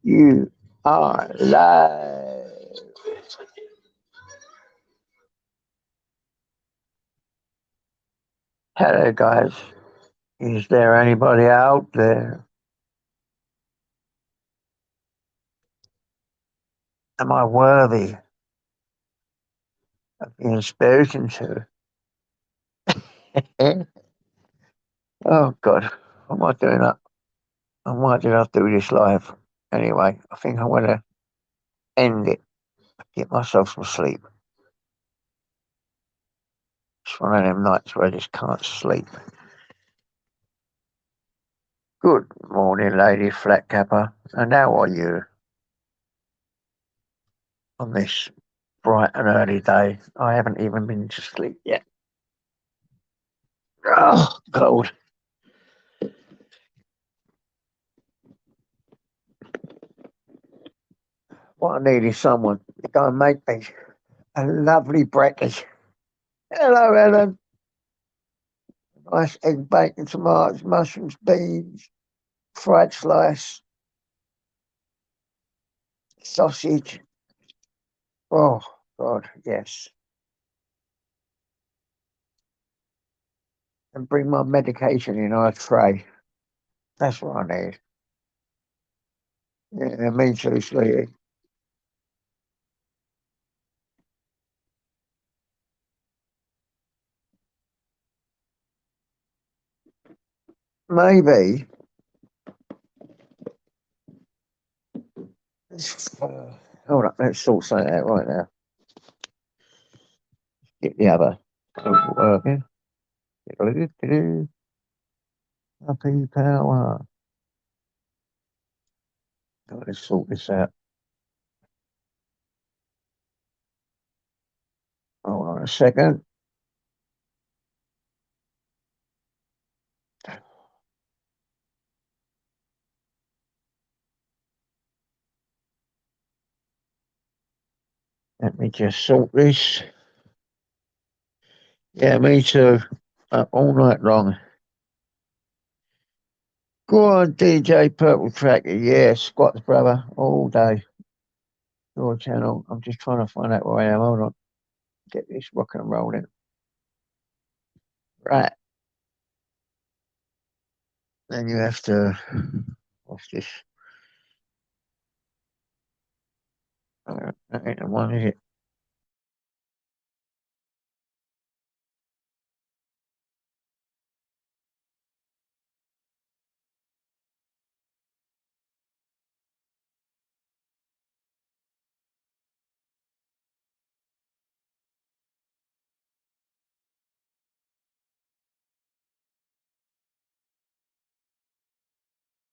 You are live. Hello, guys. Is there anybody out there? Am I worthy of being spoken to? Oh, God. Am I doing that? Why did I do this live? Anyway, I think I'm going to end it, get myself some sleep. It's one of them nights where I just can't sleep. Good morning, Lady Flatcapper. And how are you on this bright and early day? I haven't even been to sleep yet. Oh, cold. What I need is someone to go and make me a lovely breakfast. Hello, Ellen. Nice egg, bacon, tomatoes, mushrooms, beans, fried slice, sausage. Oh, God, yes. And bring my medication in a tray. That's what I need. Yeah, me too, sweetie. Maybe. Hold up, let's sort something out right now. Get the other working. Happy power. Let's sort this out. Hold on a second. Let me just sort this. Yeah, me too. All night long. Go on, DJ Purple Tracker. Yeah, squats, brother, all day. Your channel. I'm just trying to find out where I am. Hold on. Get this rock and rolling. Right. Then you have to. What's this? That ain't the one, is it?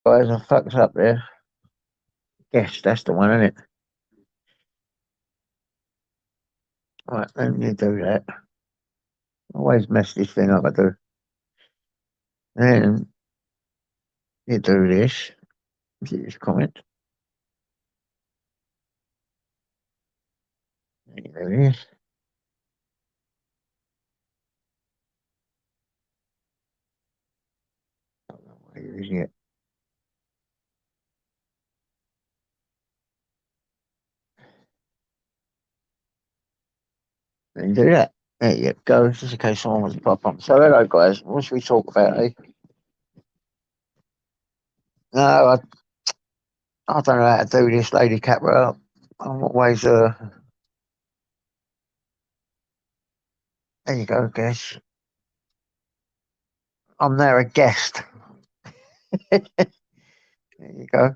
Guys, I fucked up there. Yes, that's the one, isn't it? Right, let me do that. Always mess this thing up, I do. Then you do this. See this comment. Then you do this. I don't know what it is yet. Then you do that. There you go, just in case someone wants to pop on. So, hello, guys. What should we talk about, eh? No, I don't know how to do this, Lady Capra. I'm always, there you go, guess. I'm now a guest. There you go.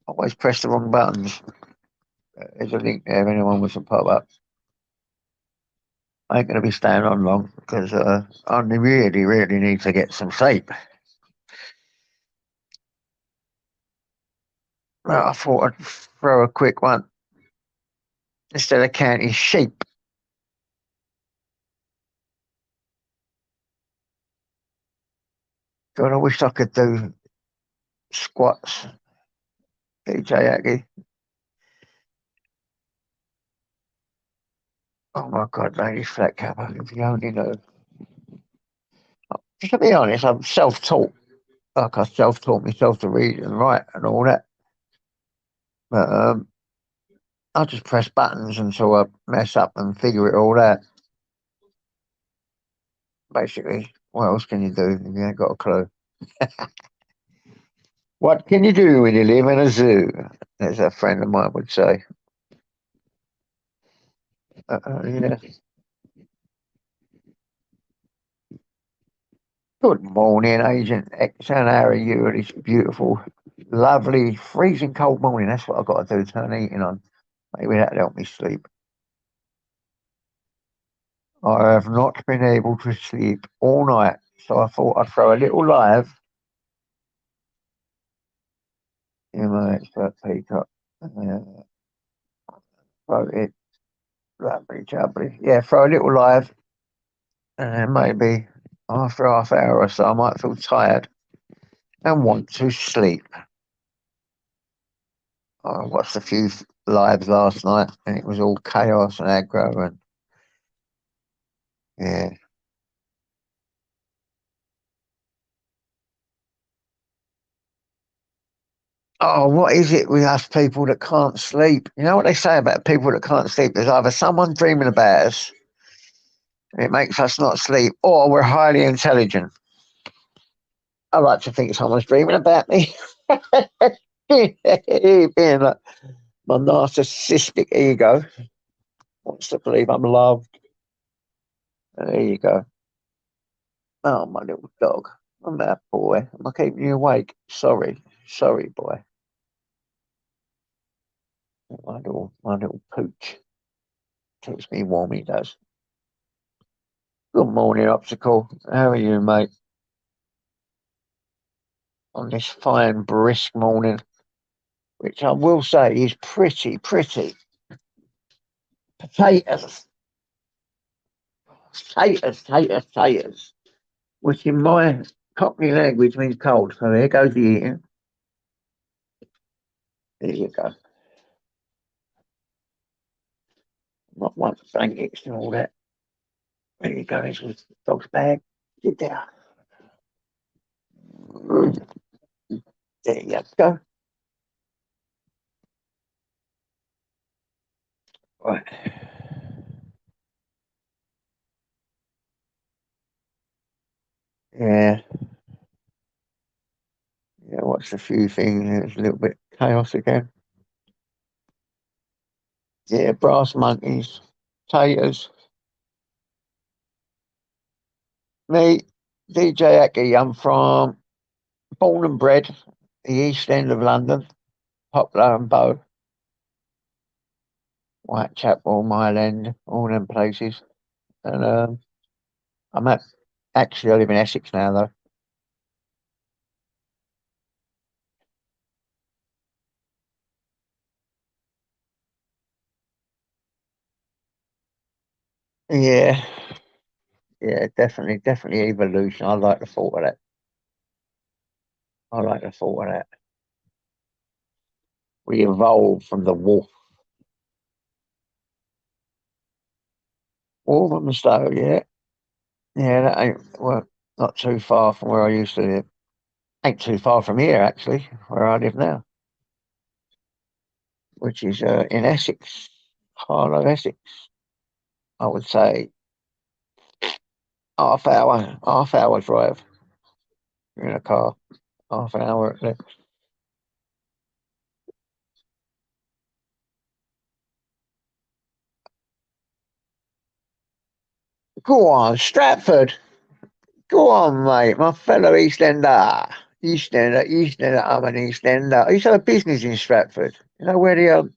Always press the wrong buttons. There's a link there if anyone wants to pop up. I ain't going to be staying on long because I really, really need to get some sleep. Well, I thought I'd throw a quick one instead of counting sheep. God, I wish I could do squats, DJ Aggie. Oh my God, Lady Flatcapper, if you only know. To be honest, I'm self-taught. like I self-taught myself to read and write and all that. But I just press buttons until I mess up and figure it all out. Basically, what else can you do if you ain't got a clue? What can you do when you live in a zoo? As a friend of mine would say. Yeah. Good morning, Agent X, and how are you on this beautiful, lovely, freezing cold morning? That's what I've got to do, turn the heating on. Maybe that'll help me sleep. I have not been able to sleep all night, so I thought I'd throw a little live in my expert peacock. Throw it, lovely, jubbly. Yeah, throw a little live, and then maybe after half hour or so, I might feel tired and want to sleep. I watched a few lives last night, and it was all chaos and aggro, and yeah. Oh, what is it with us people that can't sleep? You know what they say about people that can't sleep? There's either someone dreaming about us, and it makes us not sleep, or we're highly intelligent. I like to think someone's dreaming about me. Being like my narcissistic ego wants to believe I'm loved. There you go. Oh, my little dog. I'm that boy. Am I keeping you awake? Sorry. Sorry, boy. My little pooch. Keeps me warm, he does. Good morning, Obstacle. How are you, mate? On this fine, brisk morning, which I will say is pretty, pretty. Potatoes. Taters. Which in my Cockney language means cold. So here goes the eating. There you go. Not one for blankets and all that. There you go. This was the dog's bag. Sit down. There you go. Right. Yeah. Yeah, watched a few things. It was a little bit chaos again. Yeah, brass monkeys, taters. Me, DJ Aki. I'm from born and bred the East End of London, Poplar and Bow, Whitechapel, Mile End, all them places. And I'm at, actually I live in Essex now though. Yeah, yeah, definitely evolution. I like the thought of that. I like the thought of that. We evolved from the wolf. Wolf and Stowe, yeah. Yeah, that ain't well, not too far from where I used to live. Ain't too far from here actually, where I live now, which is in Essex, Harlow, Essex. I would say half hour drive in a car, half an hour at least. Go on, Stratford. Go on, mate, my fellow East Ender. East Ender, I'm an East Ender. I used to have a business in Stratford. You know where the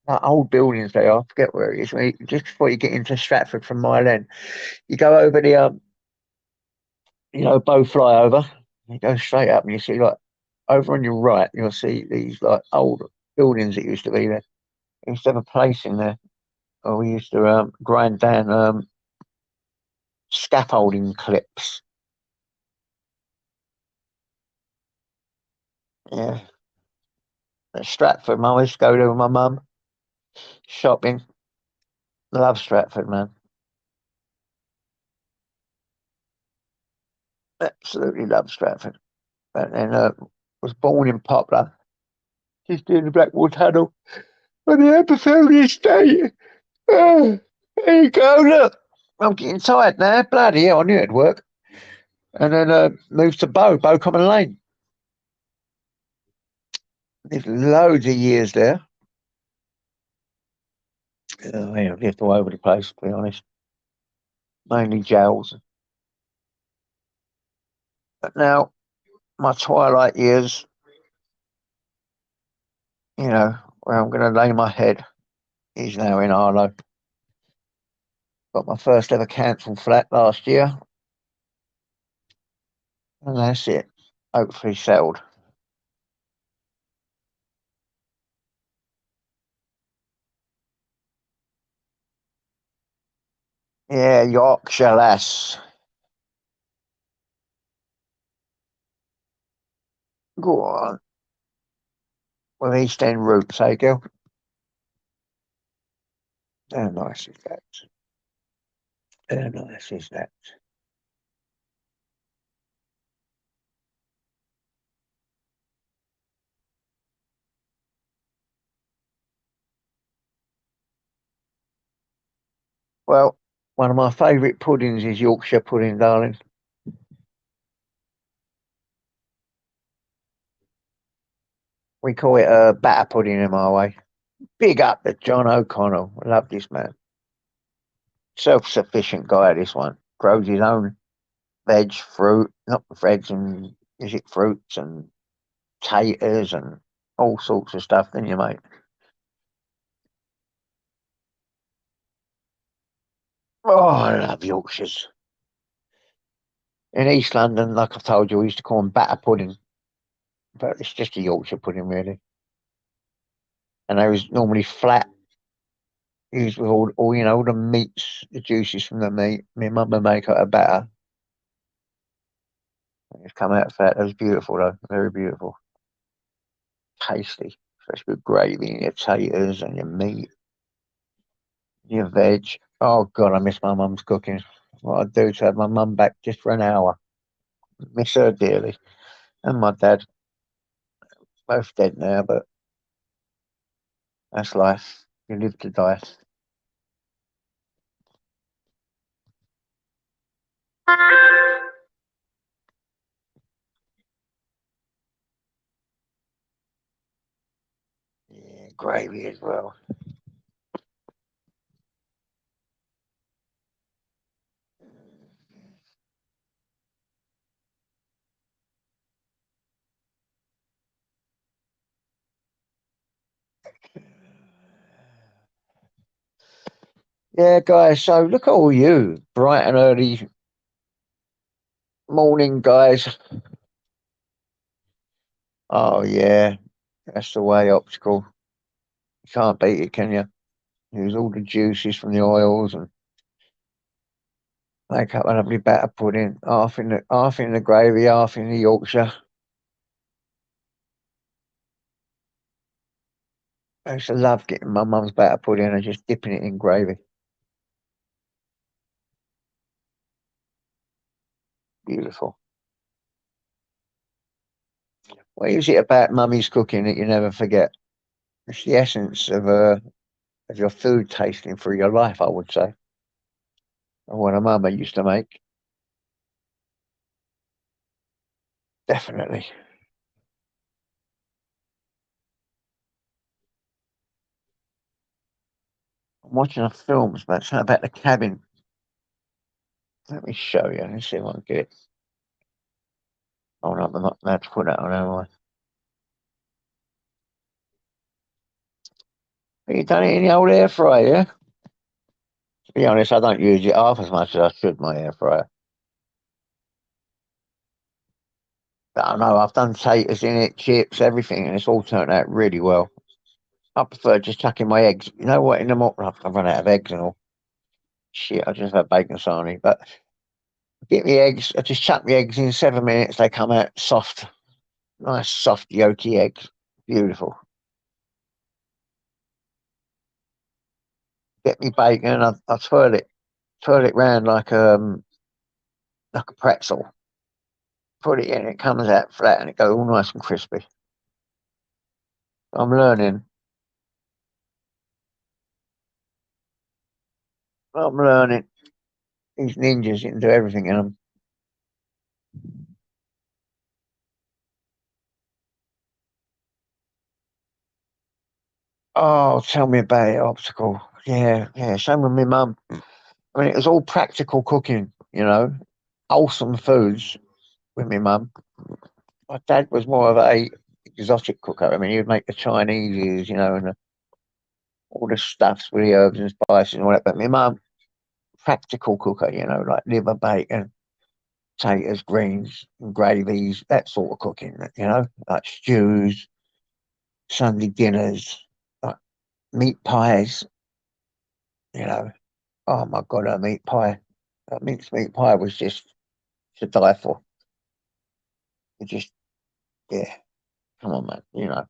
that old buildings they are, I forget where it is. Just before you get into Stratford from Mile End, you go over the Bow flyover. You go straight up and you see like over on your right, you'll see these like old buildings that used to be there. We used to have a place in there. Oh, we used to grind down scaffolding clips. Yeah, at Stratford, I used to go there with my mum shopping. Love Stratford, man. Absolutely love Stratford. But then was born in Poplar, just in the Blackpool Tunnel. On the Epiphany Estate. Oh, there you go, look. I'm getting tired now. Bloody hell, I knew it'd work. And then moved to Bow Common Lane. Lived loads of years there. Yeah, lived all over the place, to be honest. Mainly jails. But now, my twilight years, where I'm going to lay my head, is now in Arlo. Got my first ever council flat last year. And that's it. Hopefully settled. Yeah, Yorkshire lass. Go on. With East End roots, eh, girl? How nice is that? How nice is that? Well, one of my favourite puddings is Yorkshire pudding, darling. We call it a batter pudding in my way. Big up to John O'Connell. I love this man. Self-sufficient guy, this one. Grows his own veg, fruit, not veg and is it fruits and taters and all sorts of stuff, then you mate. Oh, I love Yorkshires. In East London, like I've told you, we used to call them batter pudding, but it's just a Yorkshire pudding, really. And they was normally flat, used with all the meats, the juices from the meat. My mum would make it a batter. It's come out fat. It was beautiful, though. Very beautiful. Tasty, especially with gravy and your taters and your meat, your veg. Oh, God, I miss my mum's cooking. What I'd do to have my mum back just for an hour. Miss her dearly. And my dad, both dead now, but that's life. You live to die. Yeah, gravy as well. Yeah, guys. So look at all you bright and early morning guys. Oh yeah, that's the way. Optical. You can't beat it, can you? Use all the juices from the oils and make up a lovely batter pudding. Half in the gravy, half in the Yorkshire. I used to love getting my mum's batter pudding and just dipping it in gravy. Beautiful. What is it about mummy's cooking that you never forget? It's the essence of your food tasting through your life, I would say. And what a mama used to make. Definitely. I'm watching a film about something about the cabin. Let me show you. Let's see if I can get it. Oh no, I'm not allowed to put that on, am I? Have you done it in the old air fryer, yeah? To be honest, I don't use it half as much as I should, my air fryer. But I know I've done taters in it, chips, everything, and it's all turned out really well. I prefer just chucking my eggs. You know what? In the morning, I've run out of eggs and all. Shit, I just had bacon sarnie. But get me eggs. I just chuck the eggs in 7 minutes. They come out soft, nice soft yolky eggs. Beautiful. Get me bacon. I twirl it round like a pretzel. put it in, it comes out flat and it goes all nice and crispy. I'm learning. I'm learning. These ninjas you can do everything in them. Oh, tell me about it, obstacle. Yeah, yeah. Same with my mum. I mean, it was all practical cooking, wholesome foods with my mum. My dad was more of a exotic cooker. I mean, he'd make the Chinese, and all the stuffs with the herbs and spices and all that. But my mum, practical cooker, like liver, bacon, potatoes, greens, and gravies, that sort of cooking, like stews, Sunday dinners, like meat pies, you know. Oh my God, a meat pie. That mince meat pie was just to die for. It just, yeah, come on, man.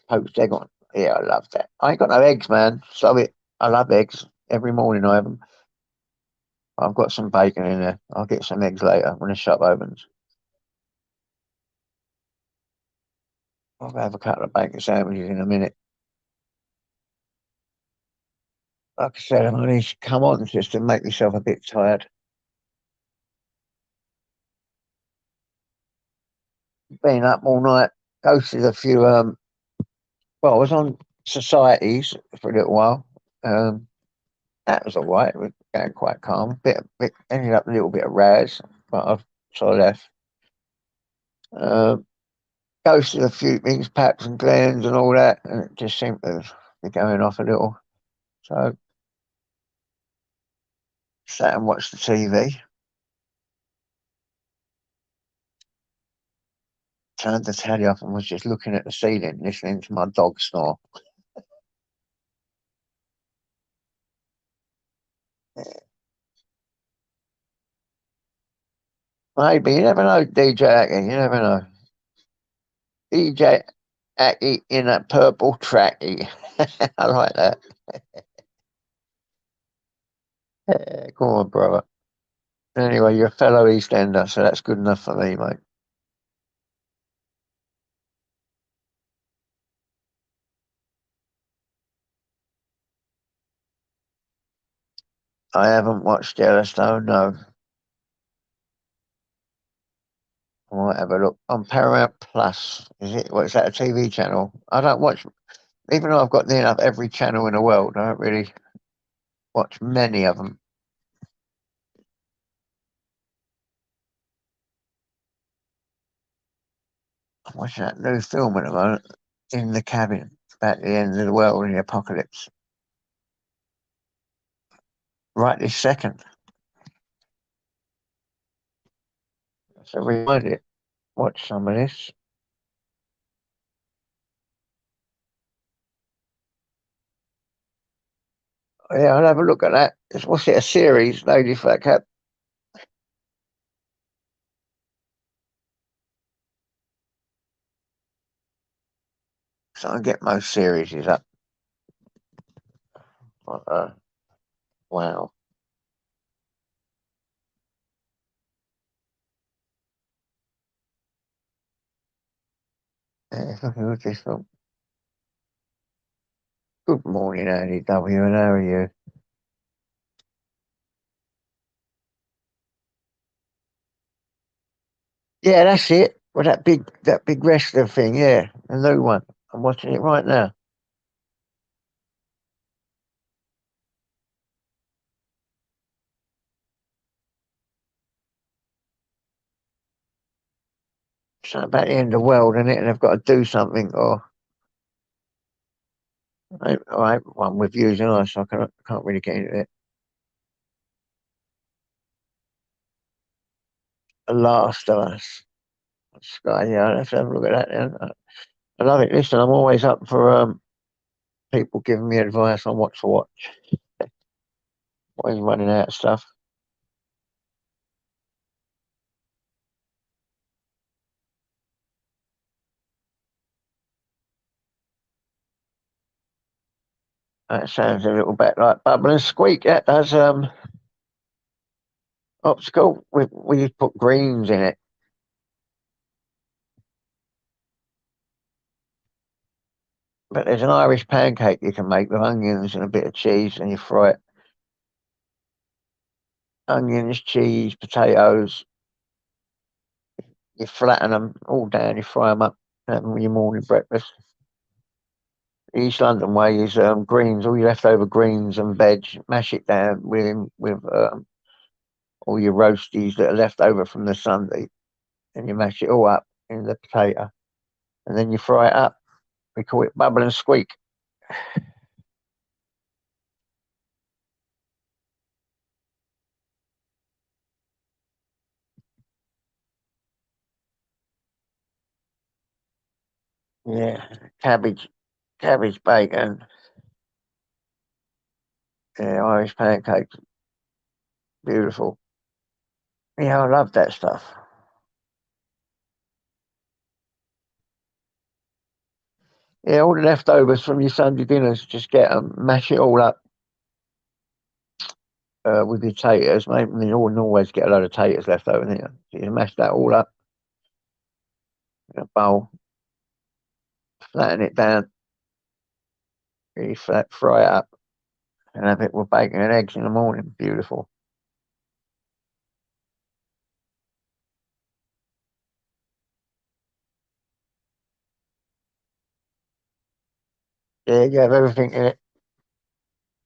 Poached egg on. Yeah, I love that. I ain't got no eggs, man. So I love eggs. Every morning I have them. I've got some bacon in there. I'll get some eggs later when the shop opens. I'll have a couple of bacon sandwiches in a minute. Like I said, I need to come on just to make myself a bit tired. Been up all night, hosted a few. Well, I was on societies for a little while. Um, that was all right. It was going quite calm. Ended up a little bit of Raz, but I left. Um, Ghosted a few things, Paps and Glens and all that, and it just seemed to be going off a little. So sat and watched the TV, turned the telly off and was just looking at the ceiling, listening to my dog snore. Maybe, you never know, DJ Aki, you never know. DJ Aki in a purple trackie. I like that. Yeah, go on, brother. Anyway, you're a fellow East Ender, so that's good enough for me, mate. I haven't watched Yellowstone, no. I might have a look on Paramount Plus. Is it? What is that? A TV channel? I don't watch, even though I've got near enough every channel in the world. I don't really watch many of them. I'm watching that new film at the moment, In the Cabin, about the end of the world and the apocalypse. Right this second. So rewind it. Watch some of this. Yeah, I'll have a look at that. What's it? A series, Lady Fat Cat. So I get most series is up. Uh, wow. Yeah, looking at this film. Good morning, Andy W. And how are you? Yeah, that's it. Well, that big wrestler thing. Yeah, a new one. I'm watching it right now. It's about the end of the world, isn't it? And they've got to do something. Or I one with views and I, so I can't really get into it. The Last of Us. Sky, yeah, I'll have to have a look at that. Then. I love it. Listen, I'm always up for people giving me advice on what to watch. Always running out of stuff. That sounds a little bit like Bubble and Squeak. That does obstacle. We used to put greens in it. But there's an Irish pancake you can make with onions and a bit of cheese, and you fry it. Onions, cheese, potatoes. You flatten them all down. You fry them up. Have them with your morning breakfast. The East London way is greens, all your leftover greens and veg. Mash it down with all your roasties that are left over from the Sunday, and you mash it all up in the potato, and then you fry it up. We call it bubble and squeak. Yeah, cabbage, cabbage bacon. Yeah, Irish pancakes, beautiful. Yeah, I love that stuff. Yeah, all the leftovers from your Sunday dinners, just get them, mash it all up with your taters. Maybe you always get a load of taters left over there. So you mash that all up in a bowl, flatten it down, really flat, fry it up, and have it with bacon and eggs in the morning. Beautiful. Yeah, you have everything in it.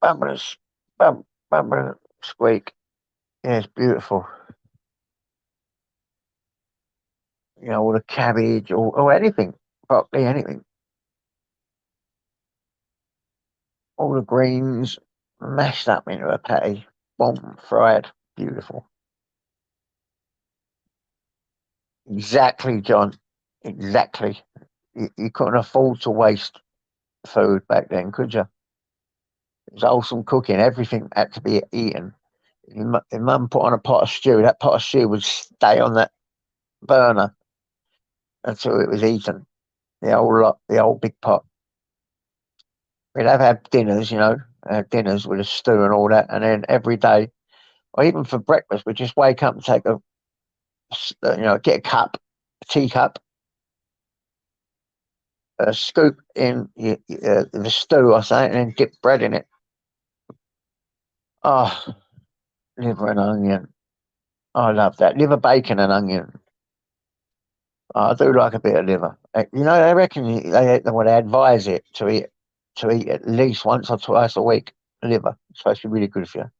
Bumblers, bumble, squeak. Yeah, it's beautiful. You know, all the cabbage or anything, broccoli, anything. All the greens mashed up into a patty, boom, fried. Beautiful. Exactly, John. Exactly. You couldn't afford to waste food back then, could you? It was wholesome cooking. Everything had to be eaten. If mum put on a pot of stew, that pot of stew would stay on that burner until it was eaten. The whole lot, the whole big pot. We'd have had dinners, dinners with a stew and all that, and then every day, or even for breakfast, we'd just wake up and take get a cup, a teacup, scoop in the stew or something, and then dip bread in it. Oh, liver and onion. I love that. Liver, bacon, and onion. I do like a bit of liver. They reckon they advise it to eat at least once or twice a week. Liver. It's supposed to be really good for you.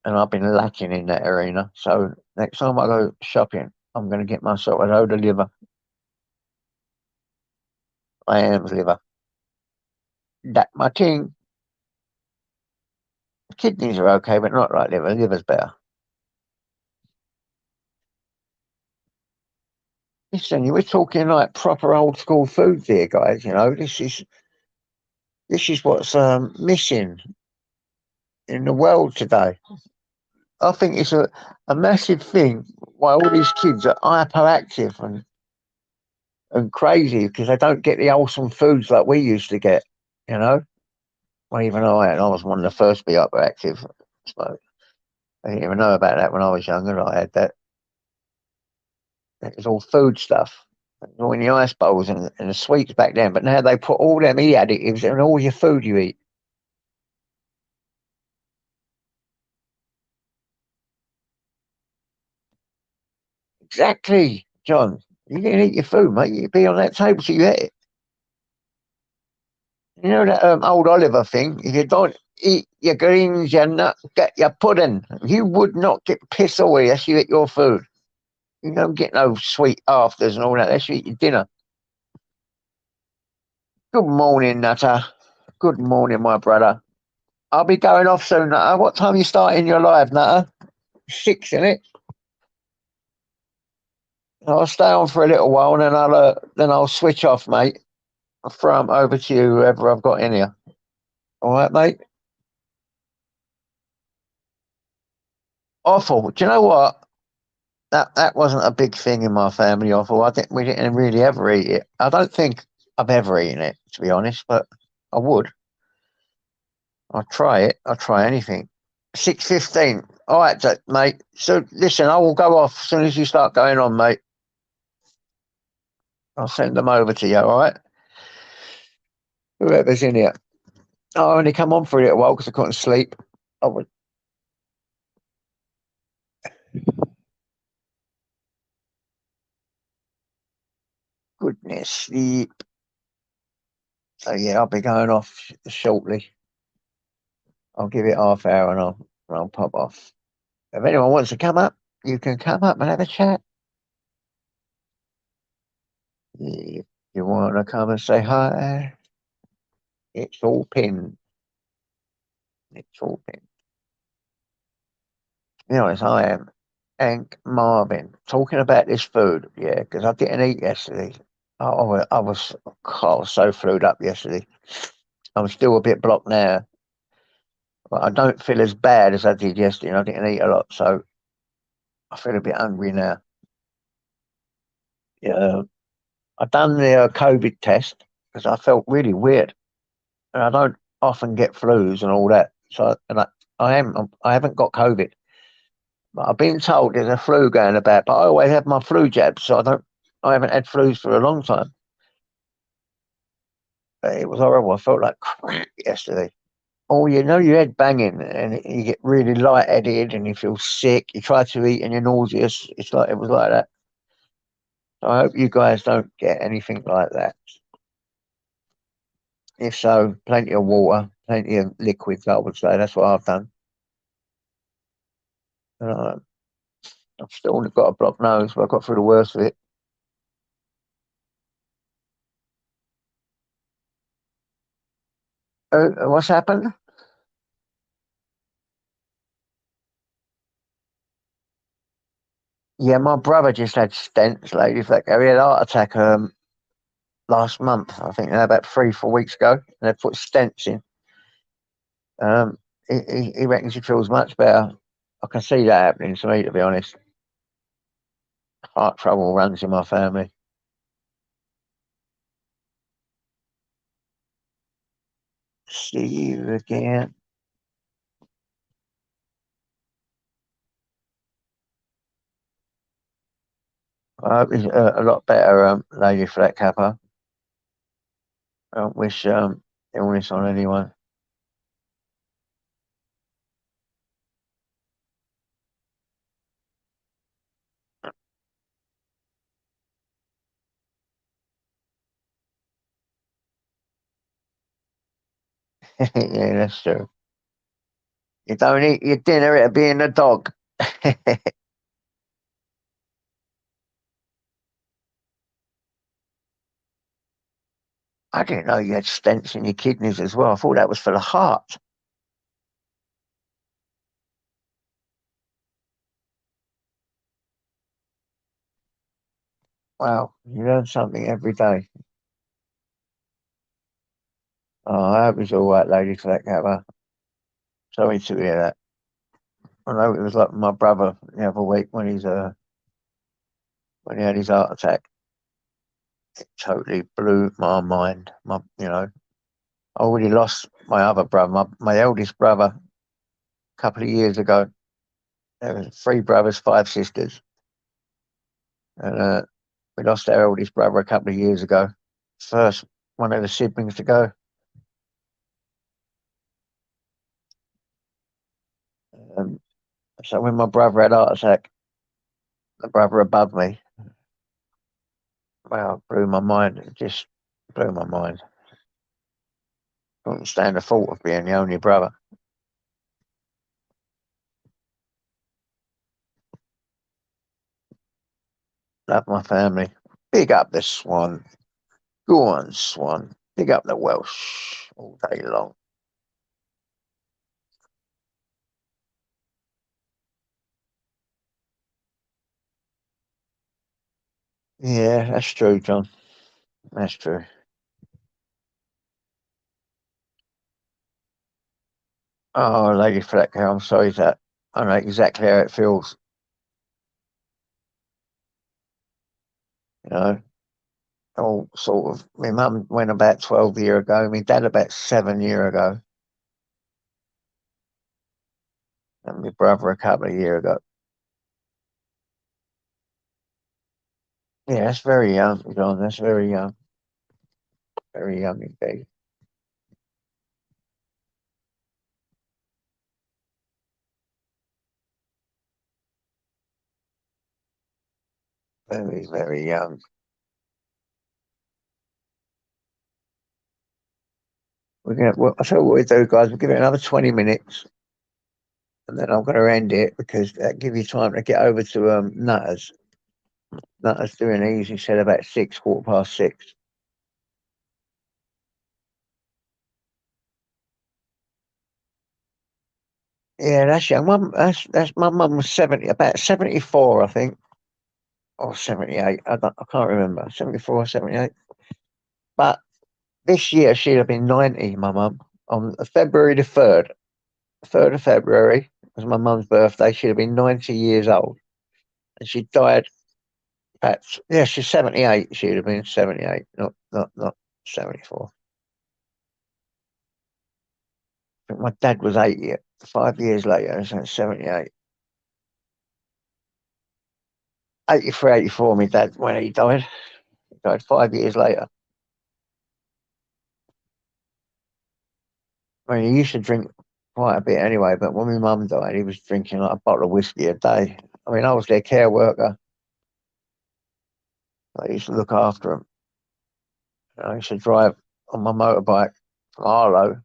And I've been lacking in that arena. So next time I go shopping, I'm going to get myself a load of liver. I am liver. That my thing. Kidneys are okay, but not like liver. Liver's better. Listen, we're talking like proper old school food here, guys. This is what's missing in the world today. I think it's a massive thing why all these kids are hyperactive and crazy because they don't get the wholesome foods like we used to get, you know? Well, even I was one of the first to be hyperactive. So I didn't even know about that when I was younger. I had that. It was all food stuff. It was all in the ice bowls and the sweets back then. But now they put all them additives in all your food you eat. Exactly, John. You didn't eat your food, mate. You'd be on that table so you ate it. You know that old Oliver thing? If you don't eat your greens, you not get your pudding. You would not get pissed away unless you eat your food. You don't get no sweet afters and all that. Unless you eat your dinner. Good morning, Nutter. Good morning, my brother. I'll be going off soon, Nutter. What time you starting your live, Nutter? 6, isn't it? I'll stay on for a little while and then I'll switch off, mate. I'll throw 'em over to you, whoever I've got in here. All right, mate? Awful. Do you know what? That wasn't a big thing in my family. Awful. I think we didn't really ever eat it. I don't think I've ever eaten it, to be honest, but I would. I'd try it. I'd try anything. 6:15. All right, mate. So listen, I will go off as soon as you start going on, mate. I'll send them over to you, all right? Whoever's in here. I only come on for a little while because I couldn't sleep. I was, goodness, sleep. So yeah, I'll be going off shortly. I'll give it half hour and I'll pop off. If anyone wants to come up, you can come up and have a chat. If you want to come and say hi, it's all pinned. It's all pinned. To be honest, I am Hank Marvin talking about this food. Yeah, because I didn't eat yesterday. I was so flued up yesterday. I'm still a bit blocked now, but I don't feel as bad as I did yesterday. And I didn't eat a lot, so I feel a bit hungry now. Yeah, I done the COVID test because I felt really weird, and I don't often get flus and all that. So, I haven't got COVID, but I've been told there's a flu going about. But I always have my flu jabs, so I haven't had flus for a long time. But it was horrible. I felt like crap yesterday. Oh, you know, your head banging, and you get really lightheaded, and you feel sick. You try to eat, and you're nauseous. It's like it was like that. So I hope you guys don't get anything like that. If so, plenty of water, plenty of liquids. I would say that's what I've done. Uh, I've still got a blocked nose, but I got through the worst of it. What's happened? Yeah, my brother just had stents, lady. He had a heart attack last month. I think about 3, 4 weeks ago. And they put stents in. Um, he reckons he feels much better. I can see that happening to me, to be honest. Heart trouble runs in my family. See you again. I hope he's a lot better, lady Flat Kappa. I don't wish illness on anyone. Yeah, that's true. You don't eat your dinner, it'll be in the dog. I didn't know you had stents in your kidneys as well. I thought that was for the heart. Wow, you learn something every day. Oh, I hope he's all right, lady Flat Kappa. Sorry to hear that. I know it was like my brother the other week when he had his heart attack. It totally blew my mind. I already lost my other brother, my eldest brother, a couple of years ago. There was 3 brothers, 5 sisters, and we lost our eldest brother a couple of years ago. First one of the siblings to go. Um, so when my brother had a heart attack, the brother above me, wow, it blew my mind. It just blew my mind. Couldn't stand the thought of being the only brother. Love my family. Big up the Swan. Go on, Swan. Big up the Welsh all day long. Yeah, that's true, John. That's true. Oh, Lady Flecker, I'm sorry that I know exactly how it feels. You know, all sort of. My mum went about 12 year ago. My dad about 7 year ago, and my brother a couple of year ago. Yeah, that's very young, John. That's very young indeed. Very, very young. We're gonna. Well, I'll tell you what we do, guys. We'll give it another 20 minutes, and then I'm going to end it because that give you time to get over to Nutters. Nutters doing easy. Said about 6, quarter past 6. Yeah, that's young. Mum, that's my mum was 70, about 74, I think, or 78. I can't remember. 74 or 78. But this year she'd have been 90. My mum on February the 3rd. 3rd of February was my mum's birthday. She'd have been 90 years old, and she died at, yeah, she's 78. She'd have been 78, not 74. I think my dad was 80. 5 years later, so 78. 83, 84. My dad when he died. He died 5 years later. I mean, he used to drink quite a bit anyway, but when my mum died, he was drinking like a bottle of whiskey a day. I mean, I was their care worker. I used to look after him. I used to drive on my motorbike from Harlow,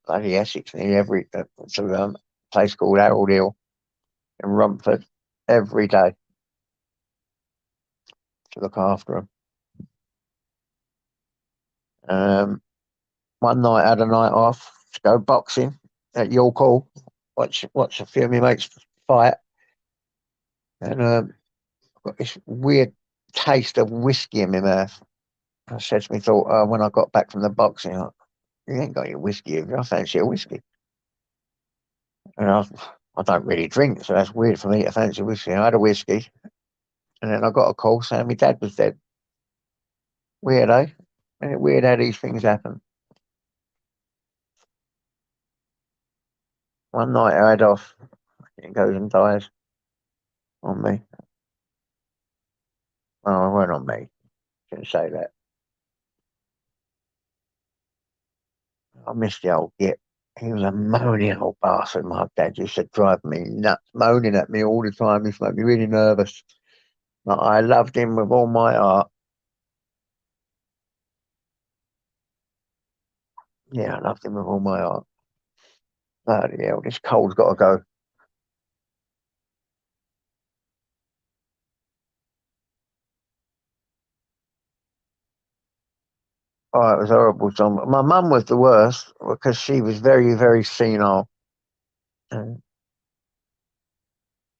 bloody Essex, nearly to a place called Harold Hill in Rumford every day to look after him. Um, One night I had a night off to go boxing at York Hall, watch a few of my mates fight, and got this weird taste of whiskey in my mouth. I said to me, thought when I got back from the boxing, you ain't got any whiskey. Have you? I fancy a whiskey. And I don't really drink, so that's weird for me to fancy whiskey. I had a whiskey, and then I got a call saying my dad was dead. Weird, eh? Ain't it weird how these things happen? One night I had off, it goes and dies on me. Oh, it weren't on me. Shouldn't say that. I missed the old git. He was a moaning old bastard. My dad used to drive me nuts, moaning at me all the time. He used to make me really nervous. But I loved him with all my heart. Yeah, I loved him with all my heart. Bloody hell, this cold's got to go. Oh, it was horrible, John. My mum was the worst because she was very, very senile. And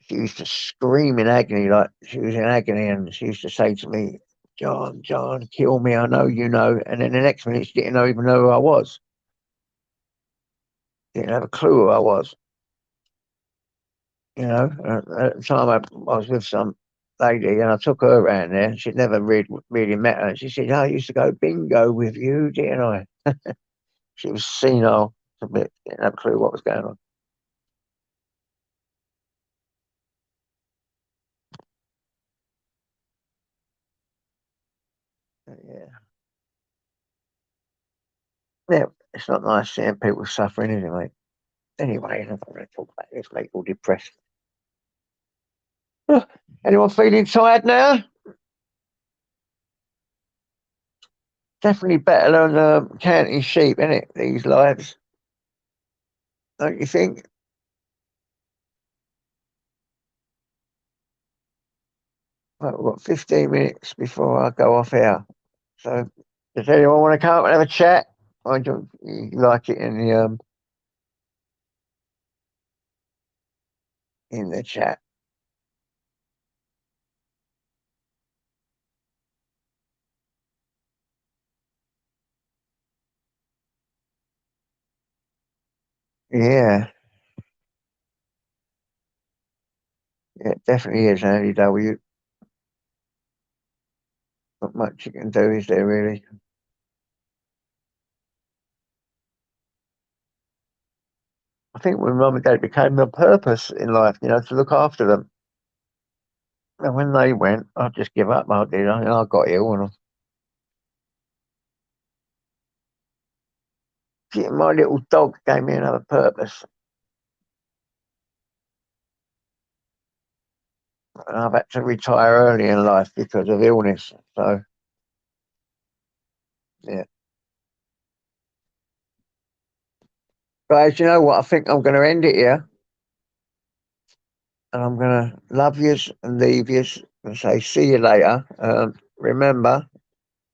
she used to scream in agony, like she was in agony, and she used to say to me, John, John, kill me. I know you know. And then the next minute, she didn't even know who I was. Didn't have a clue who I was. At the time I was with some lady and I took her around there. She'd never really met her. And she said, I used to go bingo with you, didn't I? She was senile a bit, didn't have a clue what was going on. Yeah. Yeah, it's not nice seeing people suffering, is it, mate? Anyway, I'm not going to talk about this, make all depressed. Anyone feeling tired now? Definitely better than counting sheep, isn't it? These lives, don't you think? Well, we've got 15 minutes before I go off here. So, does anyone want to come up and have a chat? Or do you like it in the chat? Yeah, yeah, it definitely is, Andy W. Not much you can do, is there really? I think when mum and dad became a purpose in life, to look after them. And when they went, I just give up. I did. I got ill, and my little dog gave me another purpose. And I've had to retire early in life because of illness. So, yeah. Guys, you know what? I think I'm going to end it here. And I'm going to love yous and leave yous and say, see you later. Remember,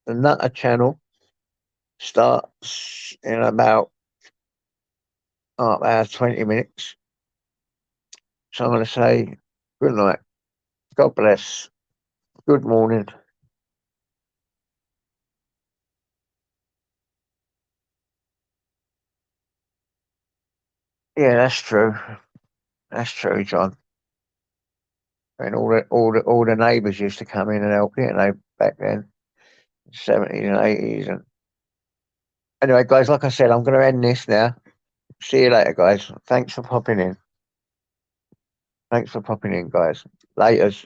the Nutter channel starts in about half hour, 20 minutes. So I'm going to say good night. God bless. Good morning. Yeah, that's true. That's true, John. And all the neighbours used to come in and help, didn't they, back then, 70s and 80s. And anyway, guys, like I said, I'm going to end this now. See you later, guys. Thanks for popping in. Thanks for popping in, guys. Laters.